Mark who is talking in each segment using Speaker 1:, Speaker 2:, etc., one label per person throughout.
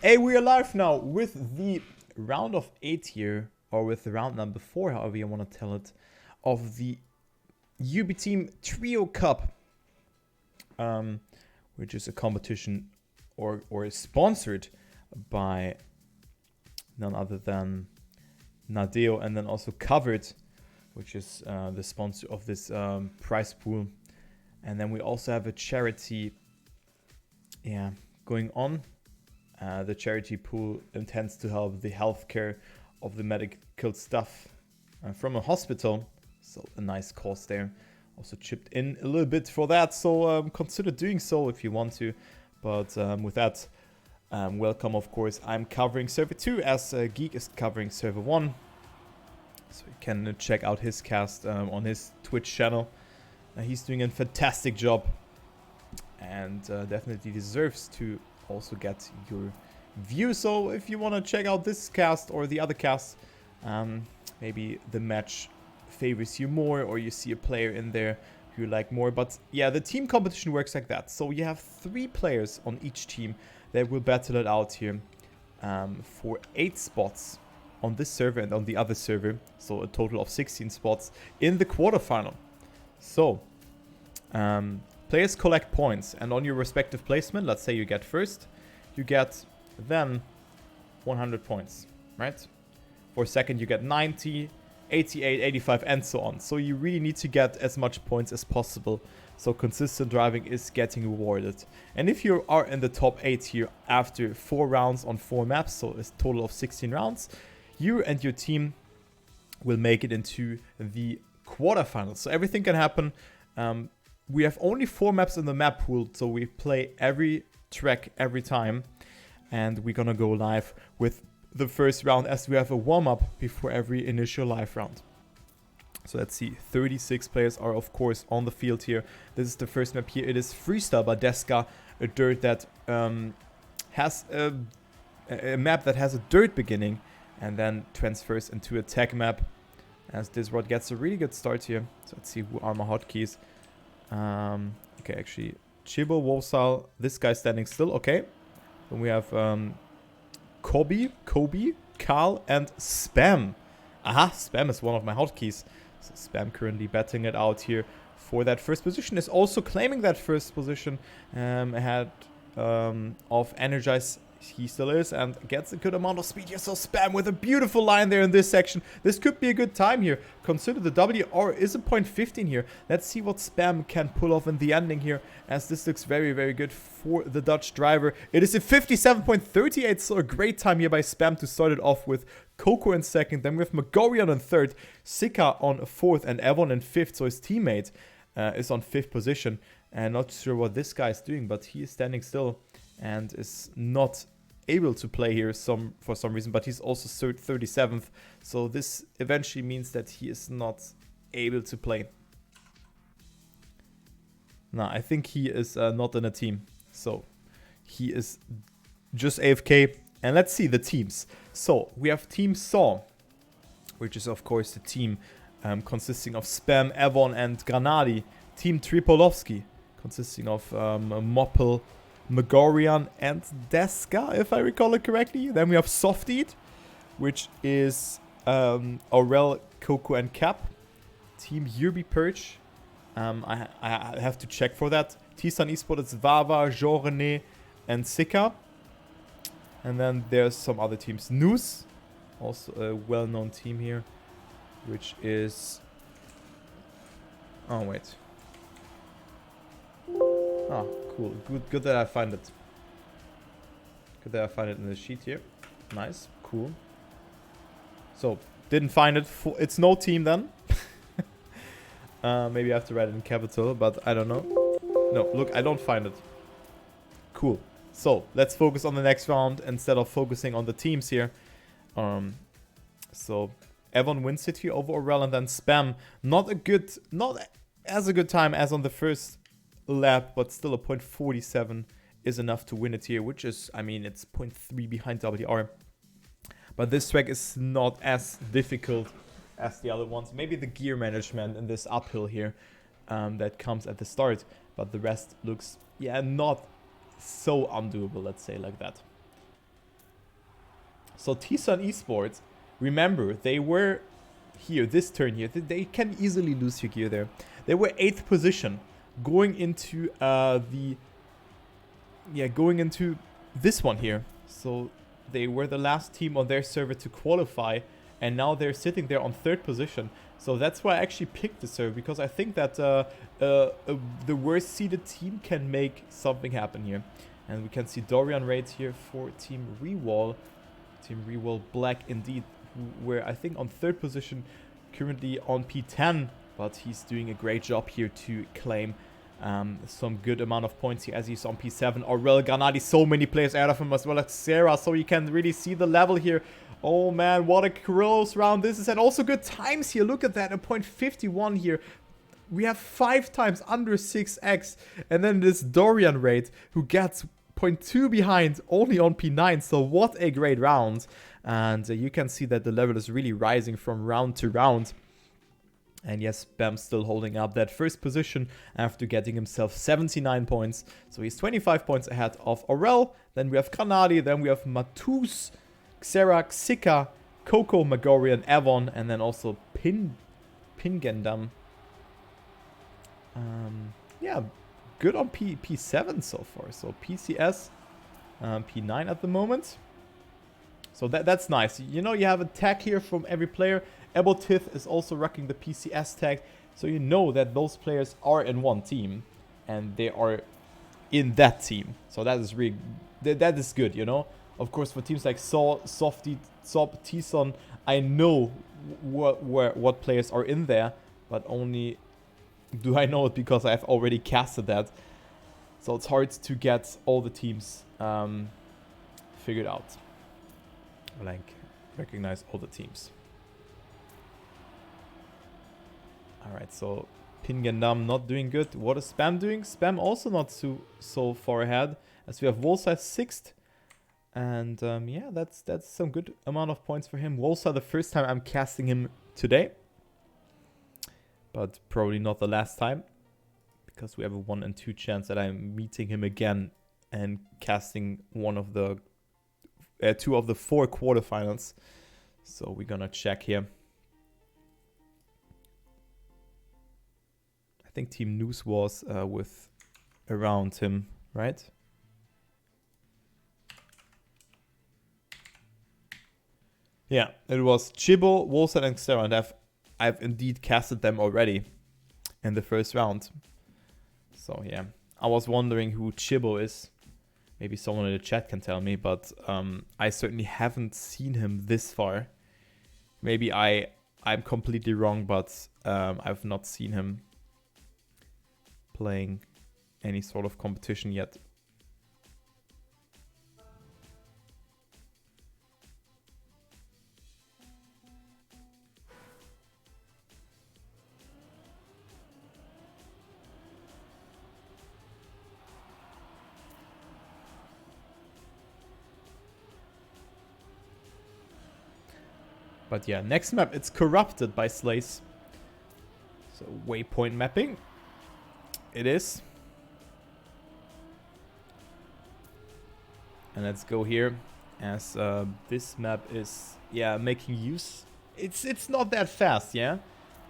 Speaker 1: Hey, we are live now with the round of 8 here, or with the round number 4, however you want to tell it, of the Ubiteam Trio Cup, which is a competition or is sponsored by none other than Nadeo, and then also covered, which is the sponsor of this prize pool. And then we also have a charity going on. The charity pool intends to help the healthcare of the medical staff from a hospital. So a nice cause there. Also chipped in a little bit for that. So consider doing so if you want to. But with that, welcome, of course. I'm covering server 2 as Geek is covering server 1. So you can check out his cast on his Twitch channel. He's doing a fantastic job. And definitely deserves to also get your view. So if you want to check out this cast or the other cast, maybe the match favors you more, or you see a player in there who you like more. But yeah, the team competition works like that. So you have 3 players on each team that will battle it out here for 8 spots on this server and on the other server. So a total of 16 spots in the quarterfinal. So players collect points, and on your respective placement, let's say you get first, you get then 100 points, right? For second, you get 90, 88, 85, and so on. So you really need to get as much points as possible. So consistent driving is getting rewarded. And if you are in the top 8 here after 4 rounds on 4 maps, so a total of 16 rounds, you and your team will make it into the quarterfinals. So everything can happen. We have only 4 maps in the map pool, so we play every track every time. And we're gonna go live with the first round as we have a warm-up before every initial live round. So let's see, 36 players are of course on the field here. This is the first map here. It is Freestyle by Deska, a dirt that has a map that has a dirt beginning and then transfers into a tech map. As this rod gets a really good start here. So let's see who are my hotkeys. Okay, actually, Chibo, Wosal, this guy standing still, okay. Then we have Kobe, Carl, and Spam. Aha, Spam is one of my hotkeys. So Spam currently betting it out here for that first position. Is also claiming that first position ahead of Energize. He still is and gets a good amount of speed here. So Spam with a beautiful line there in this section. This could be a good time here. Consider the WR is a 0.15 here. Let's see what Spam can pull off in the ending here, as this looks very, very good for the Dutch driver. It is a 57.38, so a great time here by Spam to start it off with Coco in second. Then we have Magorian in third, Sika on fourth, and Evon in fifth. So his teammate is on 5th position. And not sure what this guy is doing, but he is standing still and is not able to play here for some reason, but he's also 37th, so this eventually means that he is not able to play. No, I think he is not in a team, so he is just AFK. And let's see the teams. So we have Team Saw, which is of course the team consisting of Spam, Evon, and Granadi. Team Tripolovsky, consisting of Moppel, Megorian, and Deska, if I recall it correctly. Then we have Soft Eat, which is Aurel, Coco, and Cap. Team Yurbi Perch. I have to check for that. Tisan Esport is Vava, Jean-René, and Sika. And then there's some other teams. Noose, also a well-known team here, which is... Oh, wait. Oh, cool. Good that I find it. Good that I find it in the sheet here. Nice. Cool. So, didn't find it. It's no team then. Maybe I have to write it in capital, but I don't know. No, look, I don't find it. Cool. So, let's focus on the next round instead of focusing on the teams here. So, Evon wins it here over Aurel, and then Spam. Not as a good time as on the first lap, but still a 0.47 is enough to win it here, which is, I mean, it's 0.3 behind WR. But this track is not as difficult as the other ones. Maybe the gear management in this uphill here that comes at the start, but the rest looks, yeah, not so undoable, let's say like that. So Tisan Esports, remember, they were here, this turn here. They can easily lose your gear there. They were 8th position going into going into this one here. So they were the last team on their server to qualify, and now they're sitting there on 3rd position. So that's why I actually picked the server, because I think that the worst seeded team can make something happen here. And we can see Dorian raids here for Team Rewall. Team Rewall Black indeed, who were I think on 3rd position, currently on P10, but he's doing a great job here to claim some good amount of points here as he's on P7. Aurel Granadi, so many players out of him, as well as Sarah, so you can really see the level here. Oh man, what a close round this is, and also good times here. Look at that, a .51 here. We have 5 times under 6x, and then this Dorian raid who gets 0.2 behind, only on P9, so what a great round. And you can see that the level is really rising from round to round. And yes, Bam's still holding up that 1st position after getting himself 79 points. So he's 25 points ahead of Aurel. Then we have Kanadi, then we have Matus, Xerac, Sika, Coco, Magorian, Avon, and then also Pingendam. Yeah, good on P7 so far. So PCS, P9 at the moment. So that's nice. You know, you have a tag here from every player. Ebotith is also rocking the PCS tag. So you know that those players are in one team. And they are in that team. So that is really... That is good, you know. Of course, for teams like Softy, Zop, Tison, I know what players are in there. But only do I know it because I've already casted that. So it's hard to get all the teams figured out. Like, recognize all the teams. Alright, so Pingendam not doing good. What is Spam doing? Spam also not so far ahead, as we have Wolsa 6th. And yeah, that's some good amount of points for him. Wolsa, the first time I'm casting him today. But probably not the last time. Because we have a 1 in 2 chance that I'm meeting him again and casting one of the 2 of the 4 quarterfinals. So we're gonna check here. I think Team News was with around him, right? Yeah, it was Chibo, Wolsen, and Xera, and I've indeed casted them already in the first round. So yeah, I was wondering who Chibo is. Maybe someone in the chat can tell me, but I certainly haven't seen him this far. Maybe I'm completely wrong, but I've not seen him playing any sort of competition yet. But yeah, next map, it's Corrupted by Slays. So waypoint mapping. It is. And let's go here, as this map is, yeah, making use. It's not that fast, yeah?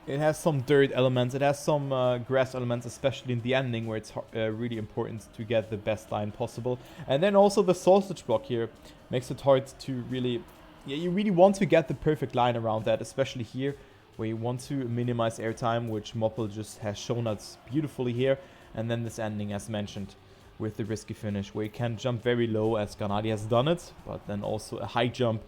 Speaker 1: It has some dirt elements, it has some grass elements, especially in the ending, where it's really important to get the best line possible. And then also the sausage block here makes it hard to really... Yeah, you really want to get the perfect line around that, especially here, where you want to minimize airtime, which Moppel just has shown us beautifully here. And then this ending, as mentioned, with the risky finish, where you can jump very low, as Granadi has done it, but then also a high jump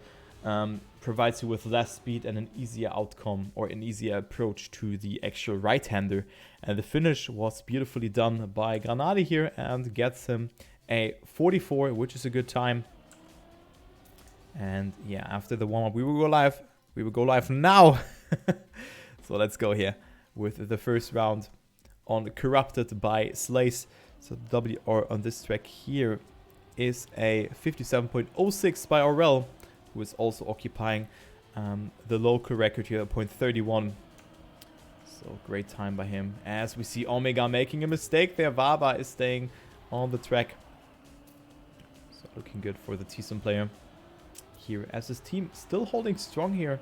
Speaker 1: provides you with less speed and an easier outcome, or an easier approach to the actual right-hander. And the finish was beautifully done by Granadi here, and gets him a 44, which is a good time. And yeah, after the warm-up, we will go live. We will go live now. So let's go here with the first round on Corrupted by Slays. So WR on this track here is a 57.06 by Aurel, who is also occupying the local record here at 0.31. So great time by him. As we see Omega making a mistake there, Vaba is staying on the track. So looking good for the Tison player. here, as his team still holding strong here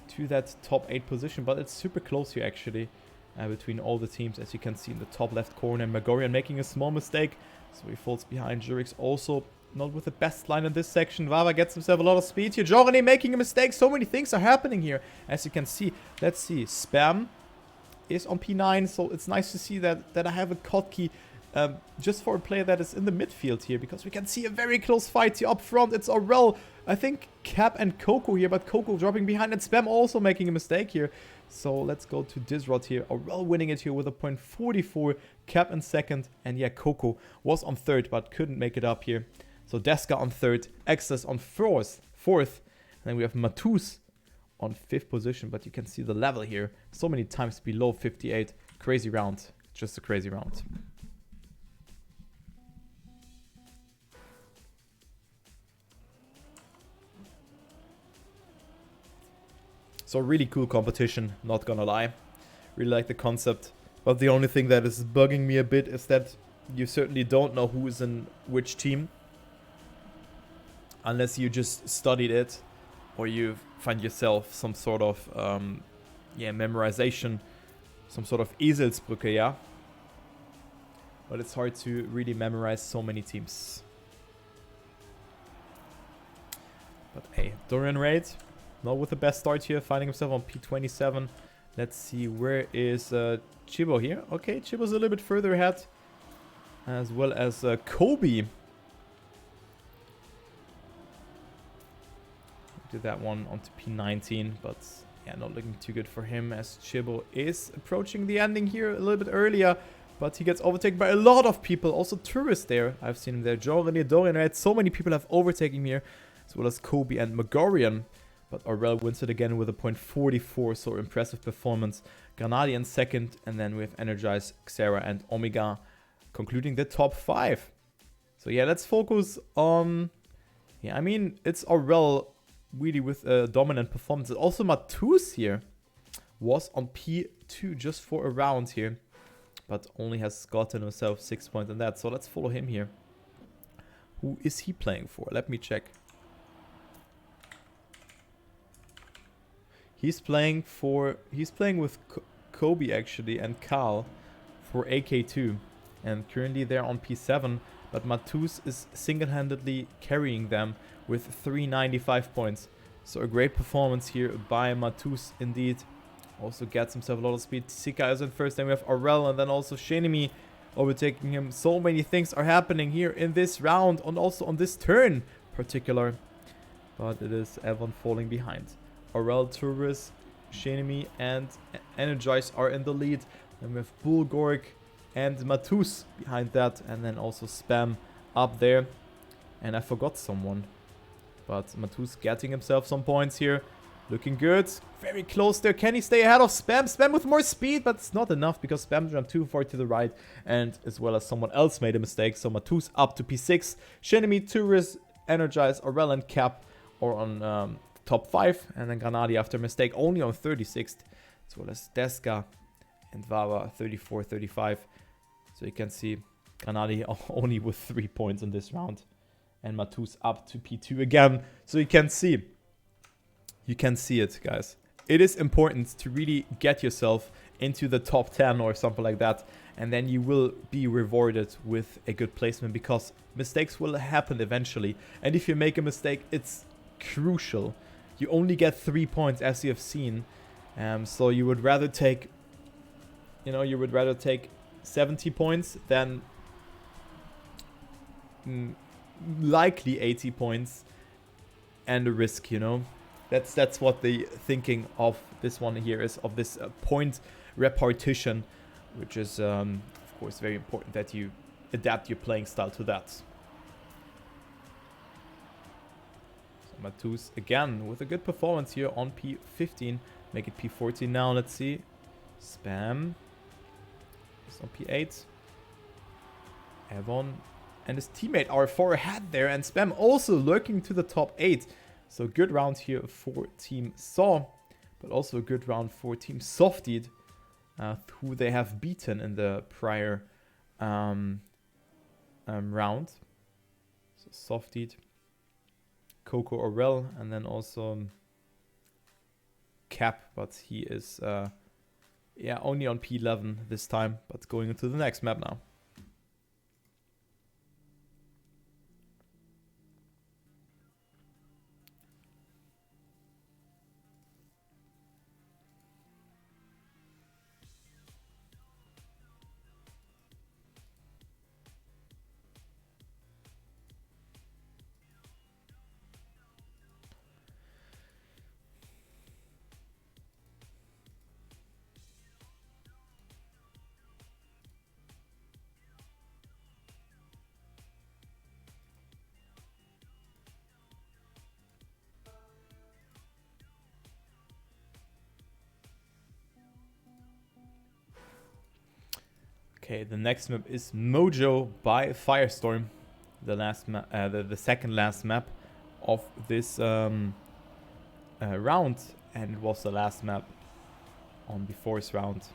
Speaker 1: to that top 8 position, but it's super close here actually between all the teams, as you can see in the top left corner. Magorian making a small mistake, so he falls behind. Jurix also not with the best line in this section. Vava gets himself a lot of speed here. Jorani making a mistake. So many things are happening here, as you can see. Let's see. Spam is on P9, so it's nice to see that I have a hotkey just for a player that is in the midfield here, because we can see a very close fight here up front. It's Aurel, I think Cap and Coco here, but Coco dropping behind, and Spam also making a mistake here. So let's go to Disrod here. Aurel winning it here with a .44, Cap in second, and yeah, Coco was on third but couldn't make it up here. So Deska on third, Exas on fourth, and then we have Matus on 5th position, but you can see the level here so many times below 58. Crazy round, just a crazy round. So really cool competition, not gonna lie. Really like the concept, but the only thing that is bugging me a bit is that you certainly don't know who is in which team, unless you just studied it, or you find yourself some sort of memorization, some sort of Eselsbrücke, yeah. But it's hard to really memorize so many teams. But hey, Dorian Raid, not with the best start here, finding himself on P27. Let's see, where is Chibo here? Okay, Chibo's a little bit further ahead, as well as Kobe. Did that one onto P19, but yeah, not looking too good for him, as Chibo is approaching the ending here a little bit earlier, but he gets overtaken by a lot of people. Also tourists there, I've seen him there. Jorani, Dorian, right? So many people have overtaken him here, as well as Kobe and Magorian. But Aurel wins it again with a .44, so impressive performance. Granadi in second, and then we have Energize, Xera, and Omega concluding the top 5. So yeah, let's focus on... Yeah, I mean, it's Aurel really with a dominant performance. Also Matus here was on P2 just for a round here, but only has gotten himself 6 points in that. So let's follow him here. Who is he playing for? Let me check. He's playing with Kobe actually and Carl for AK2, and currently they're on P7, but Matus is single-handedly carrying them with 395 points. So a great performance here by Matus indeed. Also gets himself a lot of speed. Sika is in first, then we have Aurel, and then also Shenemi overtaking him. So many things are happening here in this round, and also on this turn particular. But it is Evan falling behind. Aurel, Turris, Shenemi, and Energize are in the lead. Then we have Bulgorg and Matus behind that, and then also Spam up there. And I forgot someone, but Matus getting himself some points here. Looking good. Very close there. Can he stay ahead of Spam? Spam with more speed, but it's not enough because Spam jumped too far to the right, and as well as someone else made a mistake. So Matus up to P6. Shenemi, Turris, Energize, Aurel, and Cap are on top 5, and then Granadi after mistake only on 36th, as well as Deska and Vava 34, 35. So you can see Granadi only with 3 points in this round, and Matus up to P2 again. So you can see it, guys. It is important to really get yourself into the top 10 or something like that, and then you will be rewarded with a good placement, because mistakes will happen eventually, and if you make a mistake, it's crucial. You only get 3 points, as you have seen. So you would rather take, 70 points than likely 80 points and a risk, That's what the thinking of this one here is, of this point repartition, which is, of course, very important that you adapt your playing style to that. Matus again with a good performance here on P15. Make it P14 now. Let's see. Spam is on P8. Evon and his teammate are 4 ahead there, and Spam also lurking to the top 8. So good round here for Team Saw, but also a good round for Team Softied, who they have beaten in the prior round. So Softied Coco Orel, and then also Cap, but he is yeah, only on P11 this time, but going into the next map now. Okay, the next map is Mojo by Firestorm. The last map, the second last map of this round, and it was the last map on before's round.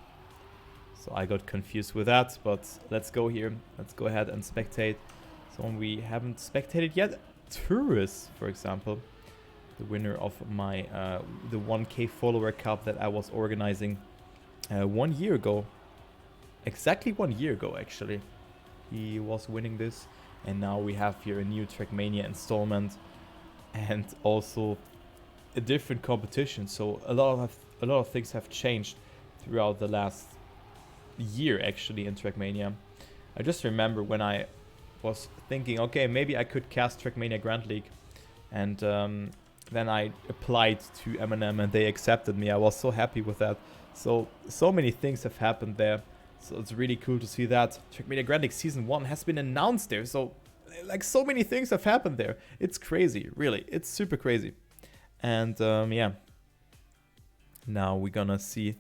Speaker 1: So I got confused with that, but let's go here. Let's go ahead and spectate someone we haven't spectated yet. Tourist, for example, the winner of my the 1K follower cup that I was organizing 1 year ago. Exactly 1 year ago, actually. He was winning this. And now we have here a new Trackmania installment. And also a different competition. So a lot of things have changed throughout the last year, actually, in Trackmania. I just remember when I was thinking, okay, maybe I could cast Trackmania Grand League. And then I applied to M&M and they accepted me. I was so happy with that. So many things have happened there. So it's really cool to see that. Trackmania Grand League Season 1 has been announced there. So, like, so many things have happened there. It's crazy, really. It's super crazy. And, yeah. Now we're gonna see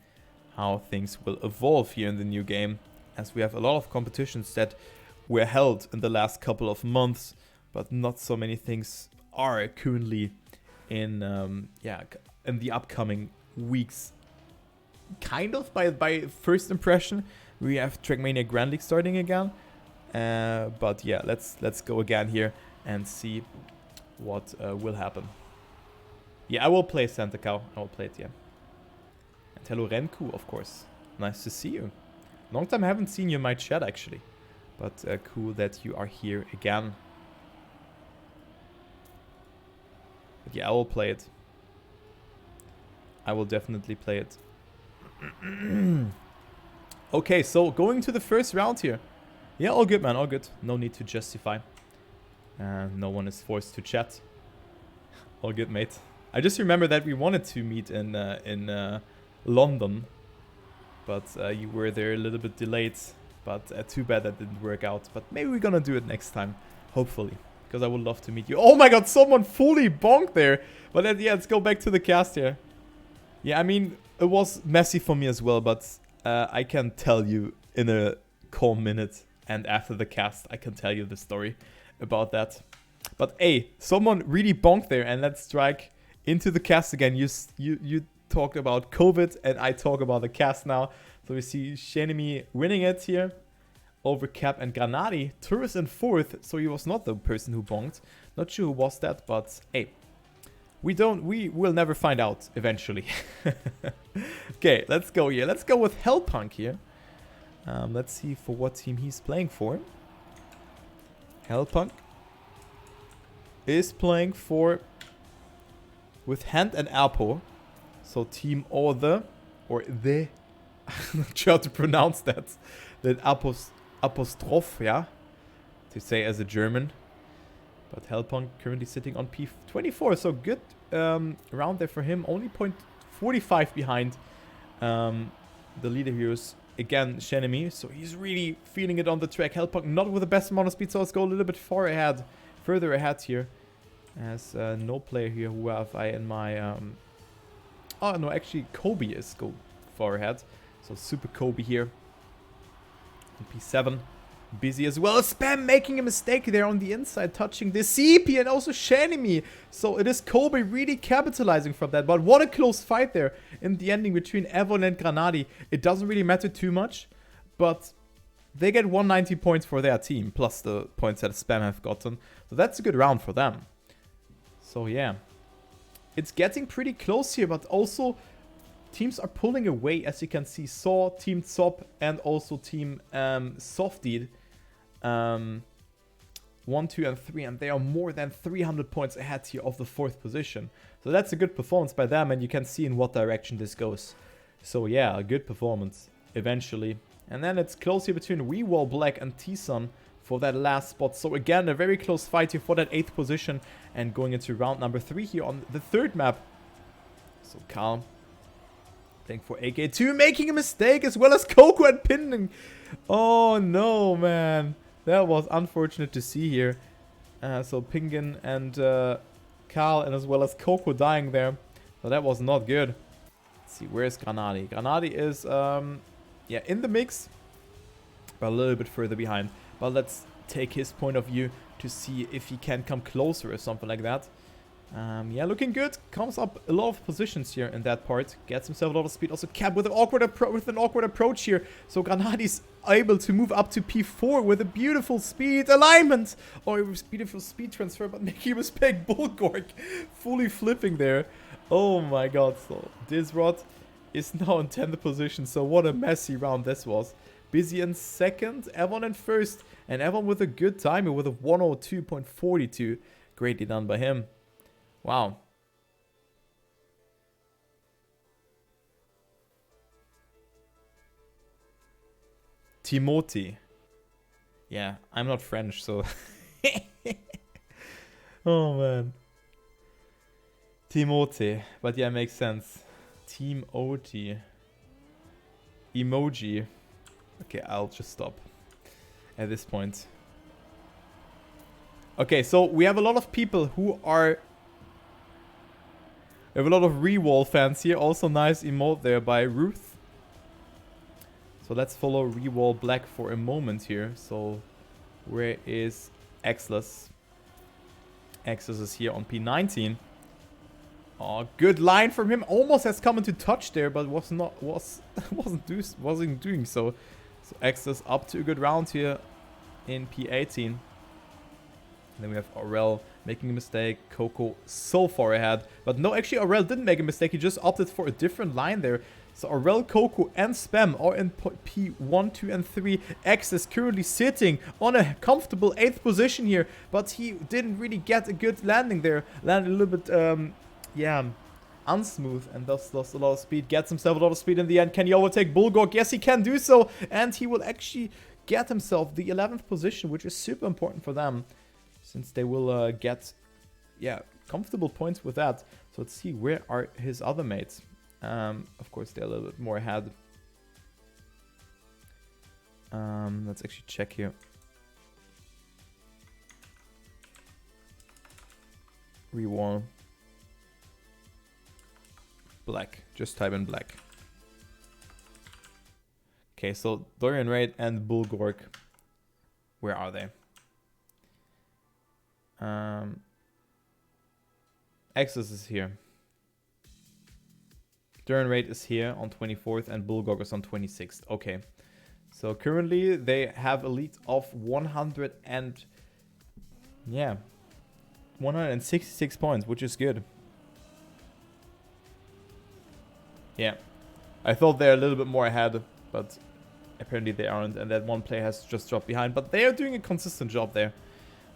Speaker 1: how things will evolve here in the new game. As we have a lot of competitions that were held in the last couple of months. But not so many things are currently in, yeah, in the upcoming weeks. Kind of by first impression. We have Trackmania Grand League starting again. But yeah, let's go again here and see what will happen. Yeah, I will play Santa Cow. I will play it, yeah. And hello Renku, of course. Nice to see you. Long time I haven't seen you in my chat, actually. But cool that you are here again. But yeah, I will play it. I will definitely play it. Okay, so going to the first round here. Yeah, all good, man, all good. No need to justify. No one is forced to chat. All good, mate. I just remember that we wanted to meet in London, but you were there a little bit delayed. But too bad that didn't work out. But maybe we're gonna do it next time, hopefully, because I would love to meet you. Oh my God, someone fully bonked there. But yeah, let's go back to the cast here. Yeah, I mean, it was messy for me as well, but I can tell you in a calm minute, and after the cast, I can tell you the story about that. But hey, someone really bonked there, and let's strike into the cast again. You talked about COVID, and I talk about the cast now. So we see Shenemi winning it here over Cap and Granadi. Tourist in fourth, so he was not the person who bonked. Not sure who was that, but hey. We will never find out eventually. Okay, let's go here. Let's go with Hellpunk here. Let's see for what team he's playing for. Hellpunk is playing for with Hand and Apo. So team or the I'm not sure how to pronounce that. That apostrophe, yeah. To say as a German. But Hellpunk currently sitting on P24, so good round there for him. Only 0.45 behind the leader heroes. Again, Shenemi, so he's really feeling it on the track. Hellpunk not with the best amount of speed, so let's go a little bit further ahead here. As no player here who have I in my... oh, no, actually Kobe is go far ahead. So Super Kobe here on P7. Busy as well. Spam making a mistake there on the inside, touching the CP and also Shenemi. So it is Kobe really capitalizing from that. But what a close fight there in the ending between Evon and Granadi. It doesn't really matter too much, but they get 190 points for their team, plus the points that Spam have gotten. So that's a good round for them. So yeah, it's getting pretty close here, but also teams are pulling away, as you can see. Saw, Team Zop, and also Team Softied. 1, 2, and 3, and they are more than 300 points ahead here of the 4th position. So that's a good performance by them, and you can see in what direction this goes. So yeah, a good performance, eventually. And then it's close here between Rewall Black and T-Sun for that last spot. So again, a very close fight here for that 8th position, and going into round number 3 here on the 3rd map. So Calm playing for AK2, making a mistake, as well as Coco and Pinning. Oh no, man. That was unfortunate to see here. So Pingen and Carl, and as well as Coco dying there. So that was not good. Let's see, where's Granadi? Granadi is, yeah, in the mix, but a little bit further behind. But let's take his point of view to see if he can come closer or something like that. Yeah, looking good. Comes up a lot of positions here in that part. Gets himself a lot of speed. Also Cap with an awkward approach here. So Granadi's able to move up to P4 with a beautiful speed alignment. Or oh, beautiful speed transfer, but making a mistake. Bulgork fully flipping there. Oh my god. So Disrod is now in 10th position. So what a messy round this was. Busy in 2nd, Evon in 1st. And Evon with a good timing with a 102.42. Greatly done by him. Wow. Timothy. Yeah, I'm not French, so... Oh, man. Timothy. But yeah, makes sense. Team OT. Emoji. Okay, I'll just stop at this point. Okay, so we have a lot of people who are... We have a lot of Rewall fans here. Also nice emote there by Ruth. So let's follow Rewall Black for a moment here. So where is Exless? Exless is here on P19. Oh, good line from him. Almost has come into touch there, but wasn't doing so. So Exless up to a good round here in P18. And then we have Aurel making a mistake. Coco so far ahead. But no, actually Aurel didn't make a mistake. He just opted for a different line there. So Aurel, Coco, and Spam are in P1, 2, and 3. X is currently sitting on a comfortable 8th position here. But he didn't really get a good landing there. Landed a little bit, yeah, unsmooth, and thus lost a lot of speed. Gets himself a lot of speed in the end. Can he overtake Bulgork? Yes, he can do so. And he will actually get himself the 11th position, which is super important for them, since they will get, yeah, comfortable points with that. So let's see, where are his other mates? Of course, they're a little bit more ahead. Let's actually check here. Rewall. Black. Just type in black. Okay, so Dorian Raid and Bulgork. Where are they? Exodus is here. Dorian Raid is here on 24th and Bulgork is on 26th. Okay. So currently they have a lead of 166 points, which is good. Yeah. I thought they're a little bit more ahead, but apparently they aren't, and that one player has just dropped behind. But they are doing a consistent job there.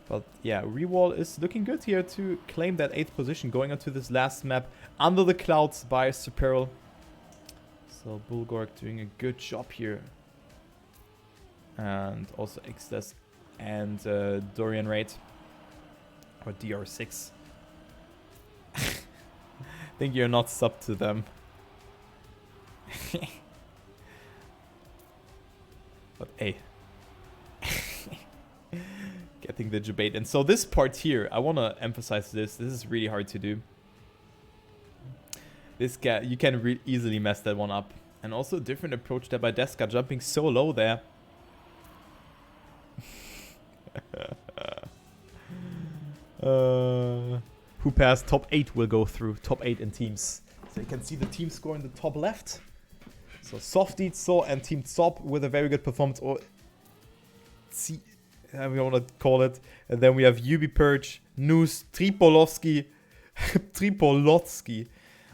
Speaker 1: But yeah, Rewall is looking good here to claim that 8th position going onto this last map under the clouds by Superl. So Bulgork doing a good job here. And also Xdes and Dorian Raid. Or DR6. I think you're not sub to them. But hey. Getting the debate. And so this part here, I want to emphasize this. This is really hard to do. This guy, you can easily mess that one up. And also a different approach there by Deska, jumping so low there. Who passed top 8 will go through. Top 8 in teams. So you can see the team score in the top left. So Softy, Saw, and Team Zop with a very good performance. Or we want to call it. And then we have Ubipurge, Noose, Tripolovsky, Tripolotsky.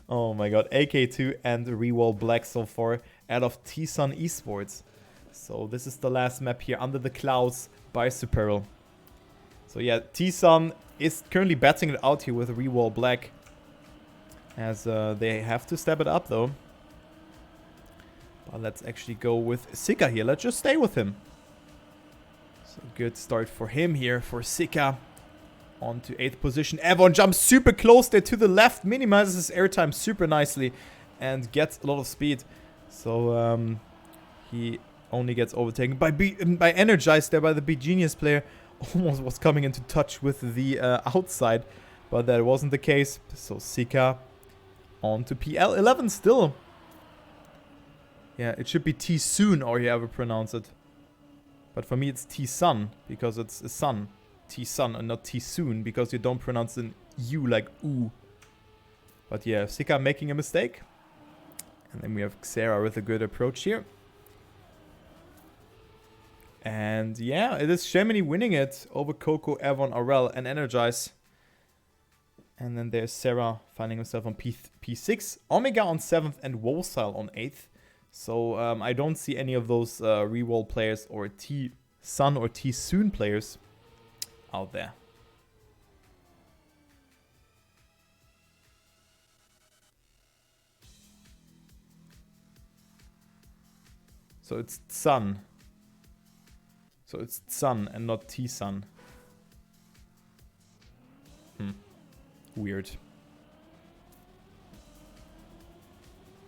Speaker 1: Oh my god. AK2 and Rewall Black so far out of T-Sun Esports. So this is the last map here, Under the Clouds by Superl. So yeah, T-Sun is currently batting it out here with Rewall Black. As they have to step it up though. But let's actually go with Sika here. Let's just stay with him. So good start for him here, for Sika. On to 8th position. Evon jumps super close there to the left. Minimizes his airtime super nicely. And gets a lot of speed. So he only gets overtaken by Energized there by the B-Genius player. Almost was coming into touch with the outside. But that wasn't the case. So Sika on to PL11 still. Yeah, it should be T-Soon or however you pronounce it. But for me it's T-Sun because it's a sun. T-Sun and not T-Soon because you don't pronounce an U like oo. But yeah, Sika making a mistake. And then we have Xera with a good approach here. And yeah, it is Gemini winning it over Coco, Evon, Aurel and Energize. And then there's Sarah finding himself on P6. Omega on 7th and Wosile on 8th. So I don't see any of those Rewall players or T-Sun or T-Soon players out there. So it's Sun. So it's Sun and not T-Sun. Weird.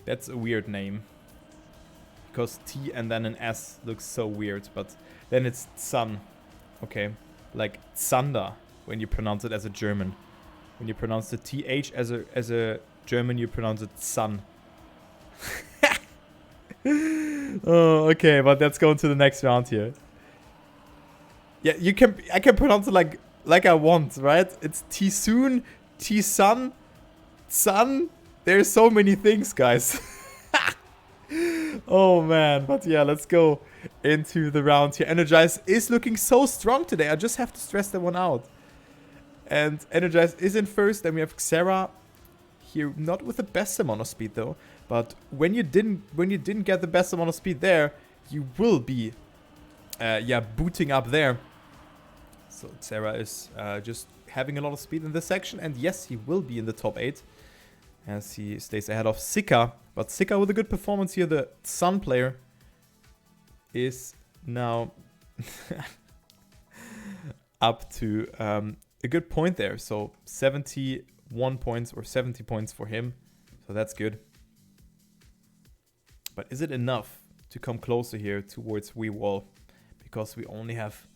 Speaker 1: That's a weird name. Because T and then an S looks so weird, but then it's Sun. Okay. Like Zander when you pronounce it as a German. When you pronounce the TH as a German, you pronounce it Sun. Oh, okay, but let's go into the next round here. Yeah, I can pronounce it like I want, right? It's T-Soon, T-Sun, Sun. There's so many things, guys. Oh man, but yeah, let's go into the round here. Energize is looking so strong today. I just have to stress that one out. And Energize is in first. Then we have Xera here, not with the best amount of speed though. But when you didn't get the best amount of speed there, you will be, booting up there. So Xera is just having a lot of speed in this section, and yes, he will be in the top 8 as he stays ahead of Sika. But Sika with a good performance here, the Sun player, is now up to a good point there. So 71 points or 70 points for him. So that's good. But is it enough to come closer here towards Rewall? Because we only have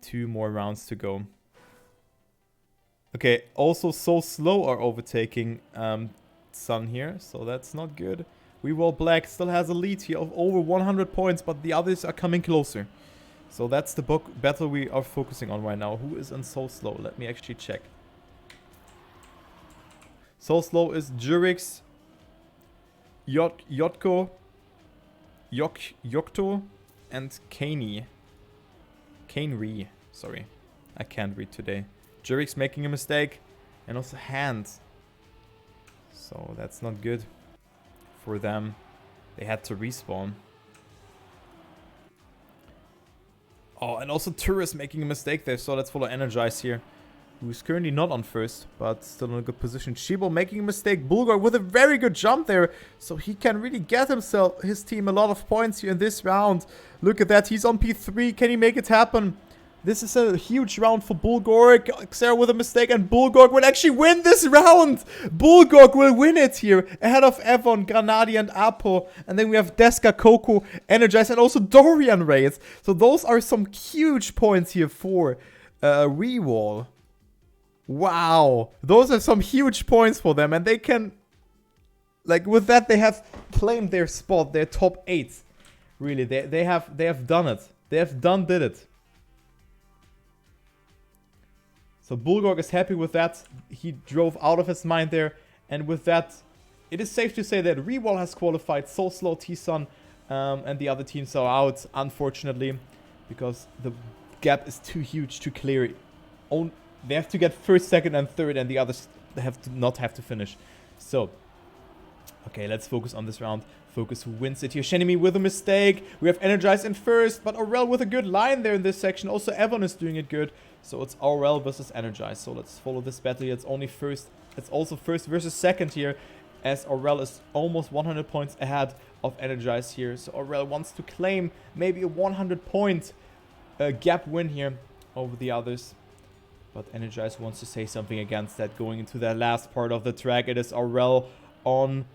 Speaker 1: 2 more rounds to go. Okay, also So Slow are overtaking Sun here, so that's not good. Rewall Black still has a lead here of over 100 points, but the others are coming closer. So that's the battle we are focusing on right now. Who is on So Slow? Let me actually check. So Slow is Jurix, Yokto, and Kaney. Kaneri. Sorry, I can't read today. Jurix making a mistake, and also Hand. So that's not good for them. They had to respawn. Oh, and also Tourist making a mistake there. So let's follow Energize here, who's currently not on first, but still in a good position. Shibo making a mistake. Bulgar with a very good jump there. So he can really get his team a lot of points here in this round. Look at that. He's on P3. Can he make it happen? This is a huge round for Bulgorg. Xera with a mistake, and Bulgorg will actually win this round. Bulgorg will win it here, ahead of Evon, Granadi, and Apo. And then we have Deska, Coco, Energize, and also Dorian Reyes. So those are some huge points here for Rewall. Wow. Those are some huge points for them. And they can, like with that, they have claimed their spot, their top 8. Really, they have done it. They have did it. So Bulgorg is happy with that. He drove out of his mind there. And with that, it is safe to say that Rewall has qualified. So Slow, T-Sun, and the other teams are out, unfortunately. Because the gap is too huge to clear. they have to get first, second, and third, and the others have to not have to finish. So, okay, let's focus on this round. Focus who wins it here. Shenemy with a mistake. We have Energize in first, but Aurel with a good line there in this section. Also, Evan is doing it good. So it's Aurel versus Energize. So let's follow this battle here. It's only first. It's also first versus second here, as Aurel is almost 100 points ahead of Energize here. So Aurel wants to claim maybe a 100-point gap win here over the others. But Energize wants to say something against that going into the last part of the track. It is Aurel on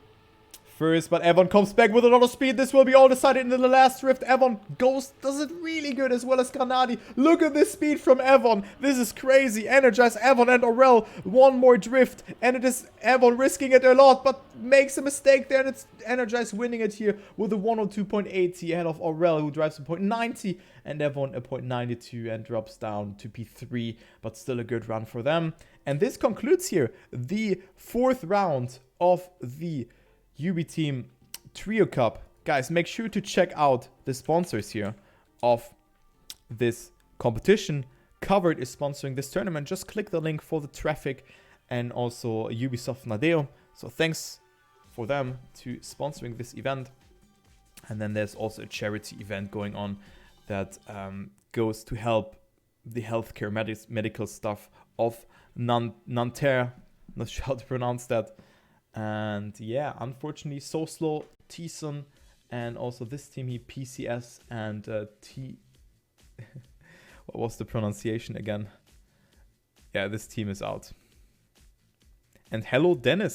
Speaker 1: first, but Evan comes back with a lot of speed. This will be all decided in the last drift. Evan does it really good, as well as Granadi. Look at this speed from Evan. This is crazy. Energize, Evan, and Aurel. One more drift, and it is Evan risking it a lot, but makes a mistake there, and it's Energize winning it here with a 102.80 ahead of Aurel, who drives a 0.90, and Evan a 0.92 and drops down to P3, but still a good run for them. And this concludes here the 4th round of the Ubiteam Trio Cup. Guys, make sure to check out the sponsors here of this competition. Covered is sponsoring this tournament. Just click the link for the traffic, and also Ubisoft Nadeo. So thanks for them to sponsoring this event. And then there's also a charity event going on that goes to help the healthcare medical stuff of Nanterre. Not sure how to pronounce that. And yeah, unfortunately, So Slow, Tison, and also this team here, PCS and T. What was the pronunciation again? Yeah, this team is out. And hello, Dennis.